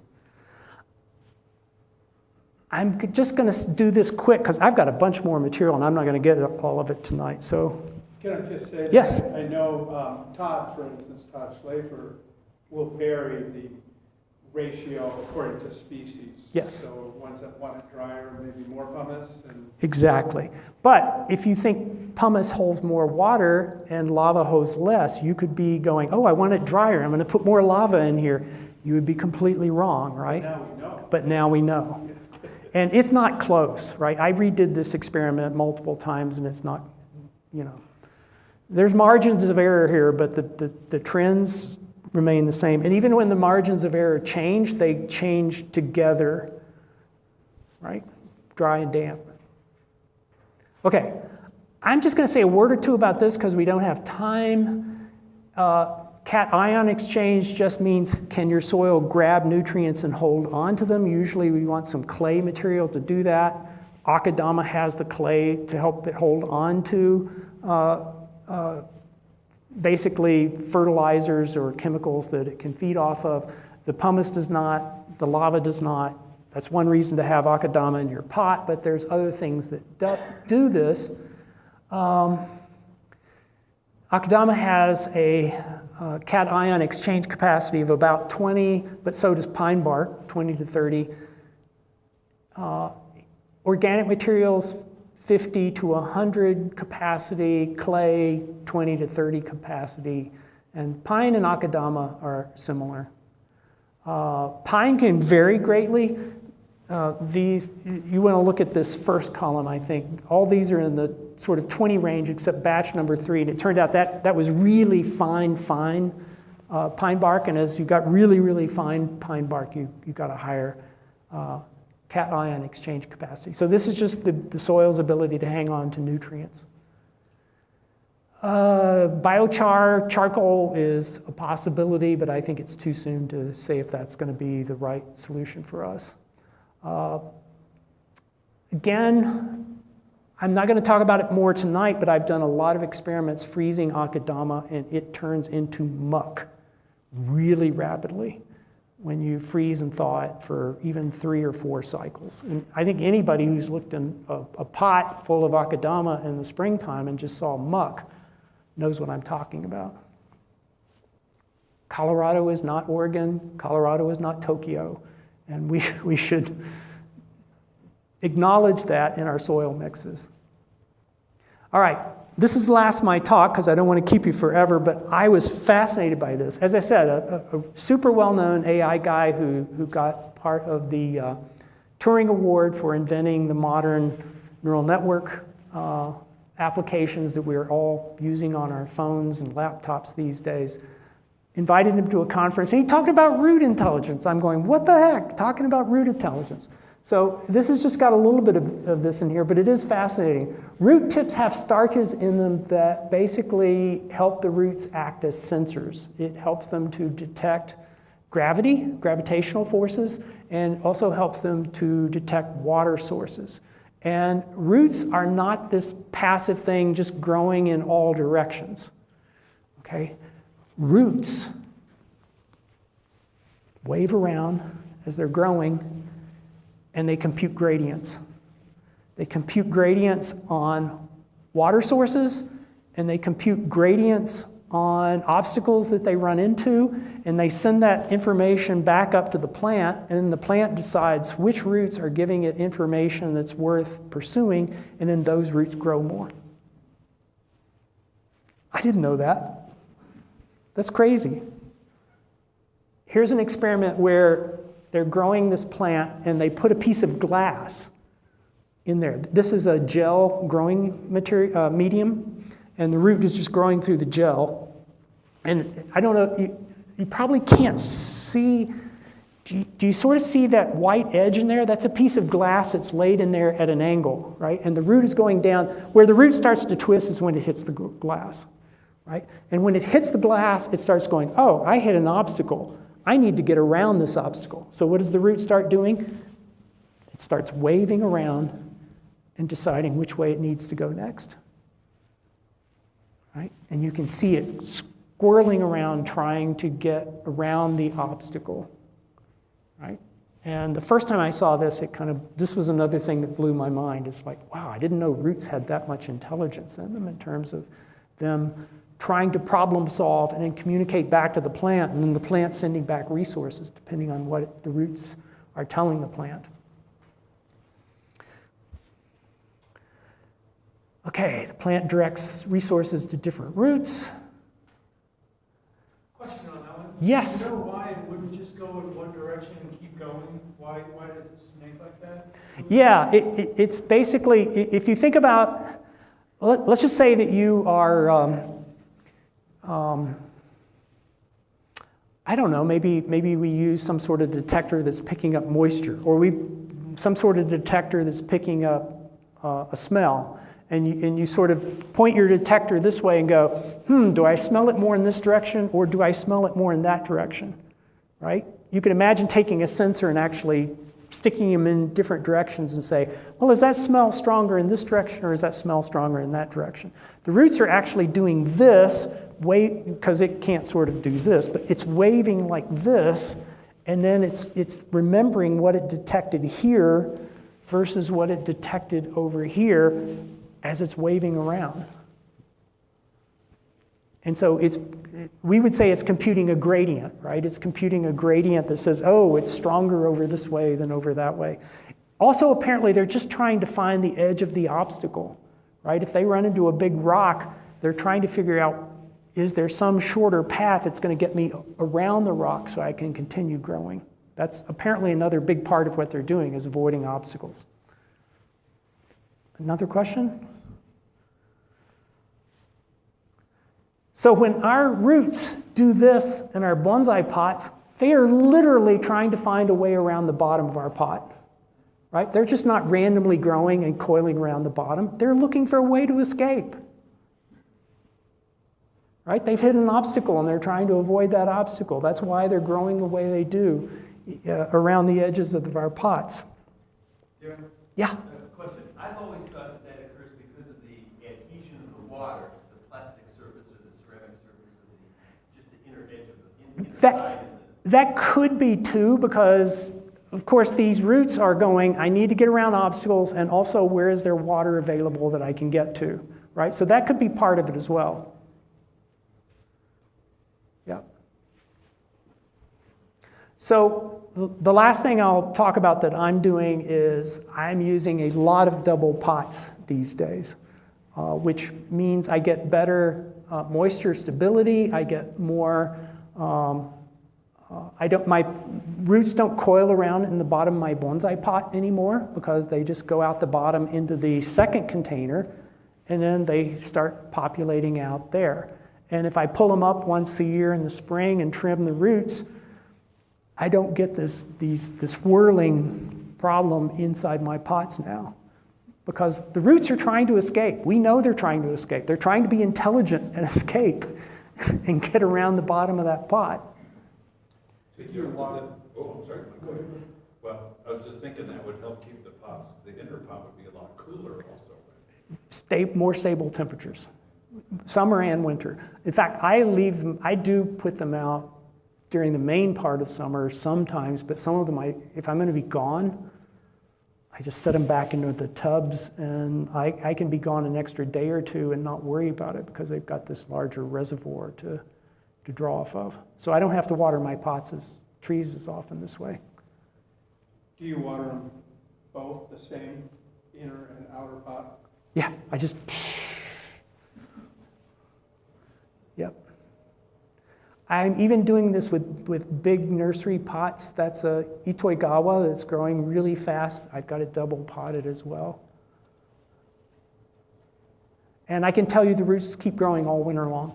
I'm just going to do this quick because I've got a bunch more material and I'm not going to get all of it tonight. So, Can I just say? Yes. I know Todd, for instance, Todd Schlafer, will vary the ratio according to species. Yes. So ones that want it drier, maybe more pumice, and exactly. But if you think pumice holds more water and lava holds less, you could be going, oh, I want it drier. I'm going to put more lava in here. You would be completely wrong, right? now we know. But now we know. And it's not close, right? I redid this experiment multiple times and it's not, there's margins of error here, but the trends remain the same. And even when the margins of error change, they change together, right? Dry and damp. Okay, I'm just going to say a word or two about this because we don't have time. Cation exchange just means can your soil grab nutrients and hold on to them? Usually we want some clay material to do that. Akadama has the clay to help it hold on to basically fertilizers or chemicals that it can feed off of. The pumice does not, the lava does not. That's one reason to have akadama in your pot, but there's other things that do this. Akadama has a cation exchange capacity of about 20, but so does pine bark, 20 to 30. Organic materials, 50 to 100 capacity, clay, 20 to 30 capacity, and pine and akadama are similar. Pine can vary greatly. You want to look at this first column, I think. All these are in the sort of 20 range except batch number 3, and it turned out that was really fine pine bark, and as you got really, really fine pine bark, you got a higher cation exchange capacity. So this is just the soil's ability to hang on to nutrients. Biochar, charcoal is a possibility, but I think it's too soon to say if that's going to be the right solution for us. Again, I'm not going to talk about it more tonight, but I've done a lot of experiments freezing akadama, and it turns into muck really rapidly when you freeze and thaw it for even 3 or 4 cycles. And I think anybody who's looked in a pot full of akadama in the springtime and just saw muck knows what I'm talking about. Colorado is not Oregon. Colorado is not Tokyo. And we should acknowledge that in our soil mixes. All right, this is the last of my talk because I don't want to keep you forever, but I was fascinated by this. As I said, a super well-known AI guy who got part of the Turing Award for inventing the modern neural network applications that we're all using on our phones and laptops these days, invited him to a conference, and he talked about root intelligence. I'm going, what the heck? Talking about root intelligence. So this has just got a little bit of this in here, but it is fascinating. Root tips have starches in them that basically help the roots act as sensors. It helps them to detect gravity, gravitational forces, and also helps them to detect water sources. And roots are not this passive thing just growing in all directions. Okay? Roots wave around as they're growing, and they compute gradients. They compute gradients on water sources, and they compute gradients on obstacles that they run into, and they send that information back up to the plant, and then the plant decides which roots are giving it information that's worth pursuing, and then those roots grow more. I didn't know that. That's crazy. Here's an experiment where they're growing this plant, and they put a piece of glass in there. This is a gel growing material, medium, and the root is just growing through the gel. And I don't know, you probably can't see, do you sort of see that white edge in there? That's a piece of glass that's laid in there at an angle, right? And the root is going down. Where the root starts to twist is when it hits the glass, right? And when it hits the glass, it starts going, oh, I hit an obstacle. I need to get around this obstacle. So what does the root start doing? It starts waving around and deciding which way it needs to go next. Right? And you can see it squirreling around trying to get around the obstacle. Right? And the first time I saw this, this was another thing that blew my mind. It's like, wow, I didn't know roots had that much intelligence in them in terms of them trying to problem solve and then communicate back to the plant, and then the plant sending back resources depending on what the roots are telling the plant. Okay, the plant directs resources to different roots. Question on that one. Yes. Do you know why it wouldn't just go in one direction and keep going? Why does it snake like that? Yeah, it's basically, if you think about, let's just say that you are, I don't know, maybe we use some sort of detector that's picking up moisture, or some sort of detector that's picking up a smell. And you sort of point your detector this way and go, do I smell it more in this direction, or do I smell it more in that direction, right? You can imagine taking a sensor and actually sticking them in different directions and say, well, is that smell stronger in this direction, or is that smell stronger in that direction? The roots are actually doing this, because it can't sort of do this, but it's waving like this, and then it's remembering what it detected here versus what it detected over here, as it's waving around. And so we would say it's computing a gradient, right? It's computing a gradient that says, oh, it's stronger over this way than over that way. Also, apparently, they're just trying to find the edge of the obstacle, right? If they run into a big rock, they're trying to figure out, is there some shorter path that's going to get me around the rock so I can continue growing? That's apparently another big part of what they're doing, is avoiding obstacles. Another question? So when our roots do this in our bonsai pots, they are literally trying to find a way around the bottom of our pot, right? They're just not randomly growing and coiling around the bottom. They're looking for a way to escape, right? They've hit an obstacle and they're trying to avoid that obstacle. That's why they're growing the way they do around the edges of our pots. Yeah? Question. I've always thought that occurs because of the adhesion of the water to the plastic surface or the ceramic surface of just the inner edge of the inside. That could be too, because of course these roots are going, I need to get around obstacles, and also where is there water available that I can get to, right? So that could be part of it as well. Yeah. So the last thing I'll talk about that I'm doing is I'm using a lot of double pots these days, which means I get better moisture stability. I get more, my roots don't coil around in the bottom of my bonsai pot anymore, because they just go out the bottom into the second container, and then they start populating out there. And if I pull them up once a year in the spring and trim the roots, I don't get this whirling problem inside my pots now, because the roots are trying to escape. We know they're trying to escape. They're trying to be intelligent and escape and get around the bottom of that pot. So I'm sorry. Go ahead. Well, I was just thinking that would help keep the pots, the inner pot would be a lot cooler also, right? More stable temperatures, summer and winter. In fact, I do put them out during the main part of summer sometimes, but some of them, if I'm going to be gone, I just set them back into the tubs, and I can be gone an extra day or two and not worry about it because they've got this larger reservoir to draw off of. So I don't have to water my trees as often this way. Do you water them both the same, inner and outer pot? Yeah, I just, yep. I'm even doing this with big nursery pots. That's a Itoigawa that's growing really fast. I've got it double potted as well. And I can tell you the roots keep growing all winter long.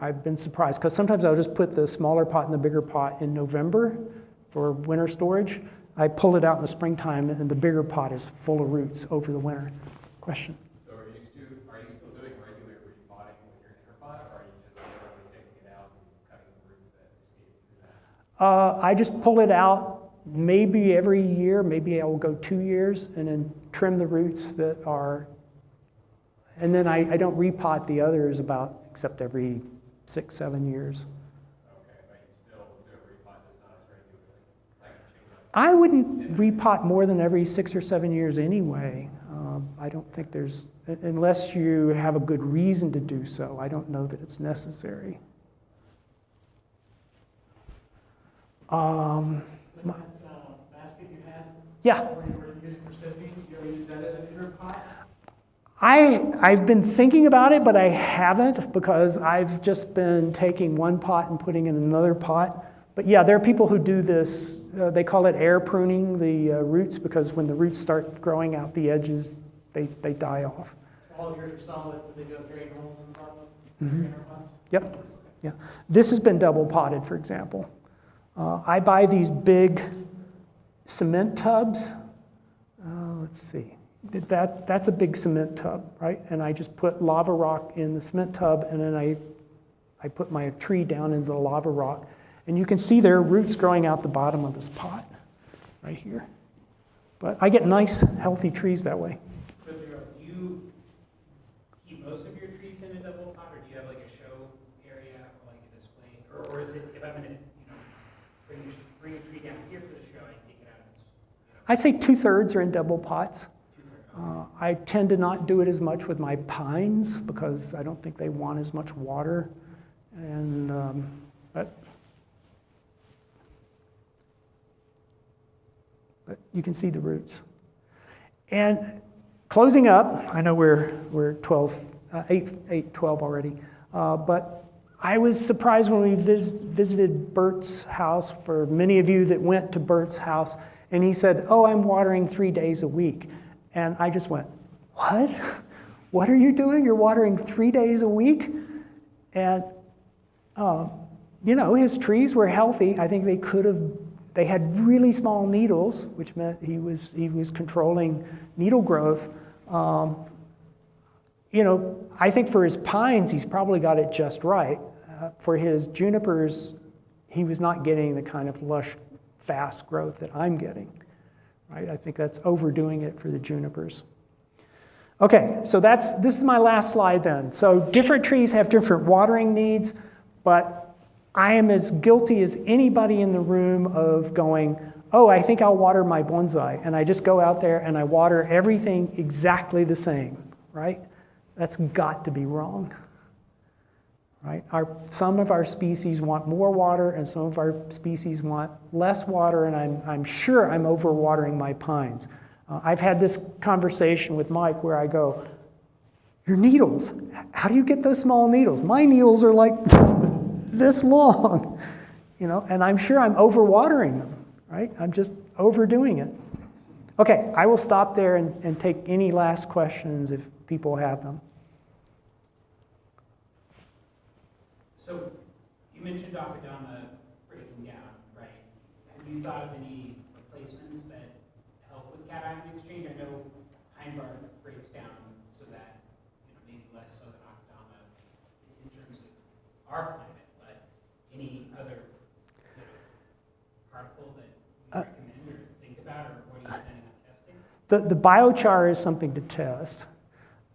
I've been surprised, because sometimes I'll just put the smaller pot in the bigger pot in November for winter storage. I pull it out in the springtime, and the bigger pot is full of roots over the winter. Question? So are you still doing regular repotting with your inner pot, or are you just generally taking it out and cutting the roots that escape through that? I just pull it out maybe every year. Maybe I will go 2 years and then trim the roots that are, and then I don't repot the others except every 6-7 years. Okay, but you still do a repot, just not as regularly? Like change up. I wouldn't repot more than every 6 or 7 years anyway. I don't think there's, unless you have a good reason to do so, I don't know that it's necessary. Basket you had, Yeah. where you were using for sifting, you ever use that as an inner pot? I've been thinking about it, but I haven't, because I've just been taking one pot and putting in another pot. But yeah, there are people who do this. They call it air pruning the roots, because when the roots start growing out the edges, they die off. All of yours are solid, but they do have drain holes in the bottom Mhm. inner pots? Yep. Yeah. This has been double potted, for example. I buy these big cement tubs. Let's see. That's a big cement tub, right? And I just put lava rock in the cement tub, and then I put my tree down into the lava rock. And you can see there are roots growing out the bottom of this pot, right here. But I get nice, healthy trees that way. So Darrell, do you keep most of your trees in a double pot, or do you have like a show area or like a display? Or is it, if I'm gonna, bring a tree down here for the show, I take it out and I say 2/3 are in double pots. I tend to not do it as much with my pines, because I don't think they want as much water. And but you can see the roots. And closing up, I know we're 8:12 already, but I was surprised when we visited Bert's house, for many of you that went to Bert's house, and he said, "Oh, I'm watering 3 days a week." And I just went, "What? What are you doing? You're watering 3 days a week?" And, his trees were healthy. I think they had really small needles, which meant he was controlling needle growth. I think for his pines, he's probably got it just right. For his junipers, he was not getting the kind of lush, fast growth that I'm getting. Right? I think that's overdoing it for the junipers. Okay, so this is my last slide then. So different trees have different watering needs, but I am as guilty as anybody in the room of going, "Oh, I think I'll water my bonsai," and I just go out there and I water everything exactly the same, right? That's got to be wrong. Right? Some of our species want more water, and some of our species want less water, and I'm sure I'm overwatering my pines. I've had this conversation with Mike where I go, "Your needles, how do you get those small needles? My needles are like this long," and I'm sure I'm overwatering them, right? I'm just overdoing it. Okay, I will stop there and take any last questions if people have them. So you mentioned Akadama breaking down, right? Have you thought of any replacements that help with cation exchange? I know pine bark breaks down so that, maybe less so than Akadama in terms of our climate, but any other particle that you recommend or think about, or what are you planning on testing? The biochar is something to test.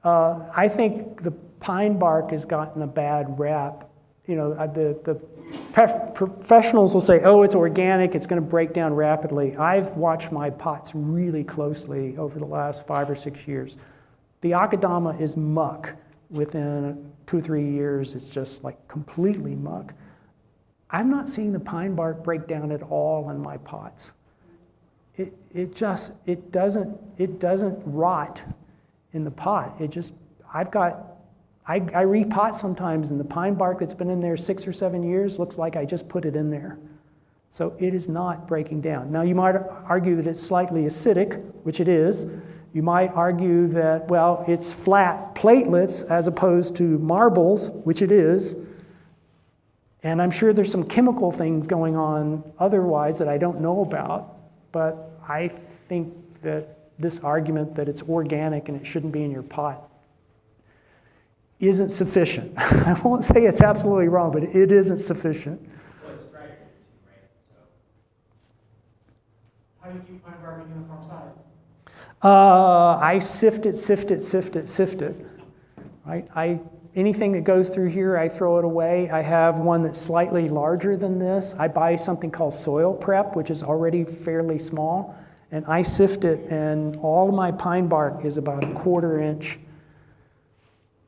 I think the pine bark has gotten a bad rap. The professionals will say, oh, it's organic, it's going to break down rapidly. I've watched my pots really closely over the last 5 or 6 years. The akadama is muck. Within 2 or 3 years, it's just like completely muck. I'm not seeing the pine bark break down at all in my pots. It doesn't rot in the pot. I repot sometimes, and the pine bark that's been in there 6 or 7 years looks like I just put it in there. So it is not breaking down. Now you might argue that it's slightly acidic, which it is. You might argue that, well, it's flat platelets as opposed to marbles, which it is. And I'm sure there's some chemical things going on otherwise that I don't know about. But I think that this argument that it's organic and it shouldn't be in your pot isn't sufficient. I won't say it's absolutely wrong, but it isn't sufficient. Well, it's drier too, right? So. How do you keep pine bark a uniform size? I sift it. Right? Anything that goes through here, I throw it away. I have one that's slightly larger than this. I buy something called soil prep, which is already fairly small, and I sift it, and all of my pine bark is about 1/4 inch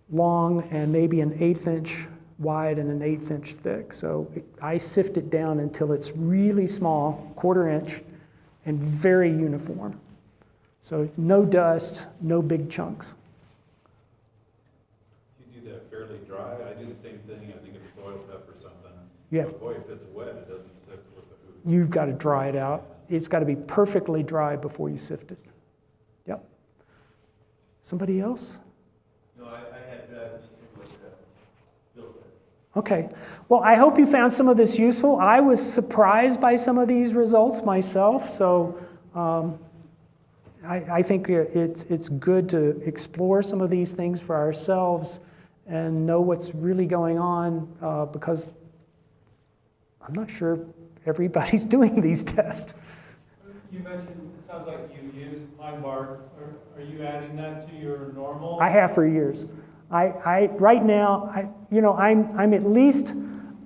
long and maybe 1/8 inch wide and 1/8 inch thick. So I sift it down until it's really small, 1/4 inch, and very uniform. So no dust, no big chunks. You do that fairly dry. I do the same thing. I think it's soil prep or something. Yeah. But boy, if it's wet, it doesn't sift with the food. You've got to dry it out. It's got to be perfectly dry before you sift it. Yep. Somebody else? No, I had the same what Bill said. Okay. Well, I hope you found some of this useful. I was surprised by some of these results myself, so I think it's good to explore some of these things for ourselves and know what's really going on, because I'm not sure everybody's doing these tests. You mentioned, it sounds like you use pine bark. Are you adding that to your normal? I have for years. Right now, I'm at least,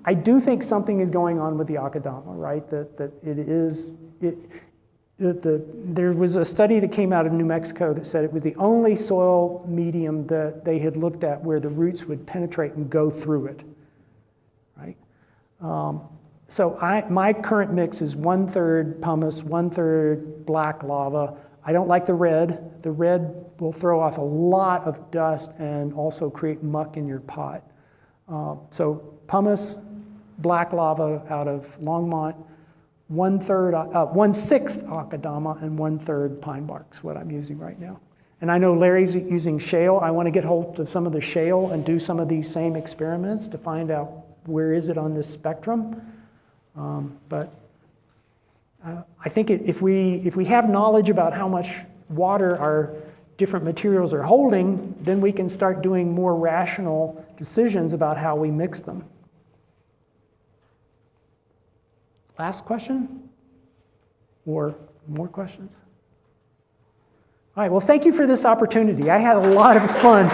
I do think something is going on with the akadama, right? That it is, there was a study that came out of New Mexico that said it was the only soil medium that they had looked at where the roots would penetrate and go through it, right? So my current mix is 1/3 pumice, 1/3 black lava. I don't like the red. The red will throw off a lot of dust and also create muck in your pot. So pumice, black lava out of Longmont, 1/6 akadama, and 1/3 pine bark is what I'm using right now. And I know Larry's using shale. I want to get hold of some of the shale and do some of these same experiments to find out where is it on this spectrum. But I think if we have knowledge about how much water our different materials are holding, then we can start doing more rational decisions about how we mix them. Last question? Or more questions? All right, well, thank you for this opportunity. I had a lot of fun.